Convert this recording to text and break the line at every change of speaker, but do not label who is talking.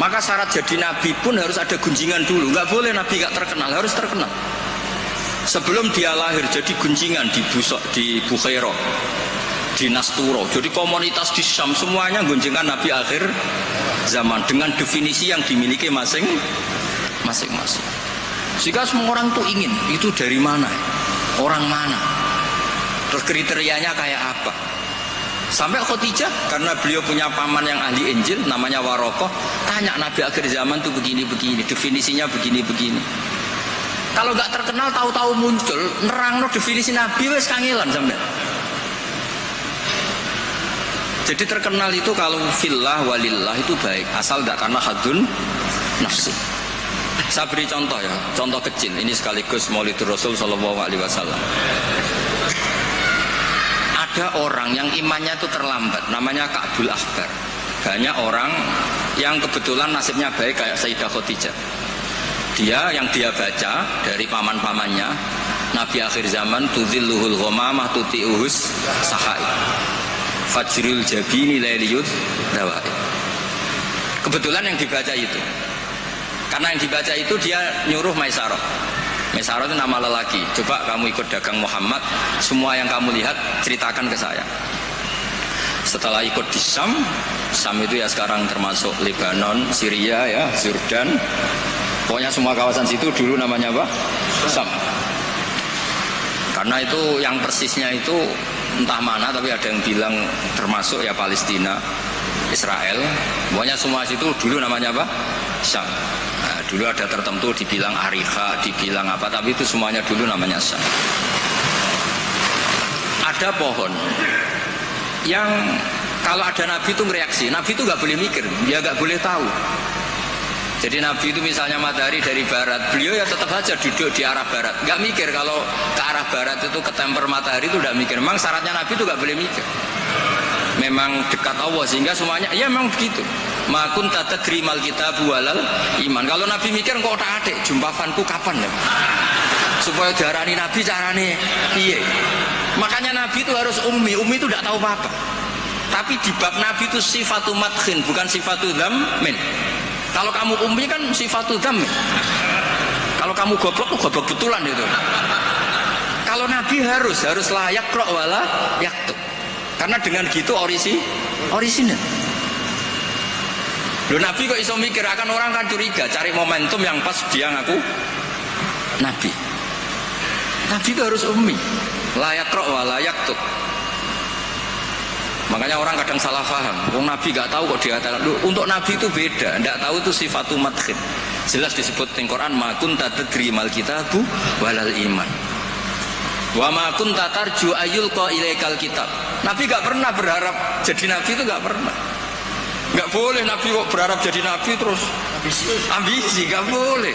Maka syarat jadi nabi pun harus ada gunjingan dulu. Nggak boleh nabi nggak terkenal, harus terkenal. Sebelum dia lahir jadi gunjingan di Bukhairah, di Nasturo. Jadi komunitas di Syam semuanya gunjingan nabi akhir zaman dengan definisi yang dimiliki masing-masing. Sehingga semua orang tuh ingin itu dari mana, orang mana, terus kriterianya kayak apa. Sampai Khadijah karena beliau punya paman yang ahli Injil namanya Warokoh, tanya nabi akhir zaman tuh begini-begini, definisinya begini-begini. Kalau nggak terkenal tahu-tahu muncul nerangno definisi nabi wes kangelan sampai. Jadi terkenal itu kalau fillah walillah itu baik, asal tidak karena hadun nafsi. Saya beri contoh ya, contoh kecil. Ini sekaligus Maulidur Rasul Shallallahu Alaihi Wasallam. Ada orang yang imannya itu terlambat, namanya Ka'bul Ahbar. Banyak orang yang kebetulan nasibnya baik kayak Sayyidah Khadijah. Yang dia baca dari paman-pamannya, Nabi akhir zaman tudzilluhul ghamamah tuti'uhus sahai. Fajrul jabini lailiyud dawai. Kebetulan yang dibaca itu. Karena yang dibaca itu dia nyuruh Maisarah. Maisarah itu nama lelaki. Coba kamu ikut dagang Muhammad, semua yang kamu lihat ceritakan ke saya. Setelah ikut di Syam itu ya sekarang termasuk Lebanon, Syria ya, Jordan. Pokoknya semua kawasan situ dulu namanya apa? Syam. Karena itu yang persisnya itu entah mana, tapi ada yang bilang termasuk ya Palestina, Israel. Pokoknya semua situ dulu namanya apa? Syam. Nah, dulu ada tertentu dibilang Ariha, dibilang apa, tapi itu semuanya dulu namanya Syam. Ada pohon yang kalau ada nabi itu reaksi, nabi itu nggak boleh mikir, dia nggak boleh tahu. Jadi nabi itu misalnya matahari dari barat, beliau ya tetap saja duduk di arah barat, nggak mikir kalau ke arah barat itu ketemper matahari itu udah mikir. Memang syaratnya nabi itu nggak boleh mikir. Memang dekat Allah sehingga semuanya ya memang begitu. Ma kunta tadri mal kitab walal iman. Kalau nabi mikir kok tak adik jumpafanku kapan ya? Supaya diarani nabi carane piye? Makanya nabi itu harus ummi itu tidak tahu apa-apa. Tapi di bab nabi itu sifatu madkhin bukan sifatu dzammin. Kalau kamu ummi kan sifatu dzammin. Kalau kamu goblok betulan itu. Kalau nabi harus layak kro wala yaktub. Karena dengan gitu orisinal. Loh nabi kok iso mikir, akan orang kan curiga, cari momentum yang pas dia ngaku nabi. Nabi itu harus ummi, layak roh wa layak tuh. Makanya orang kadang salah paham. Wong nabi gak tahu kok dia tahu. Untuk nabi itu beda, tidak tahu itu sifatu madkhin. Jelas disebut di Quran ma kunta tadri mal kitabu walal iman. Wa ma kunta tarju ayyulqa ilaikal kitab. Nabi gak pernah berharap jadi nabi, itu gak pernah. Gak boleh nabi kok berharap jadi nabi terus ambisi, gak boleh.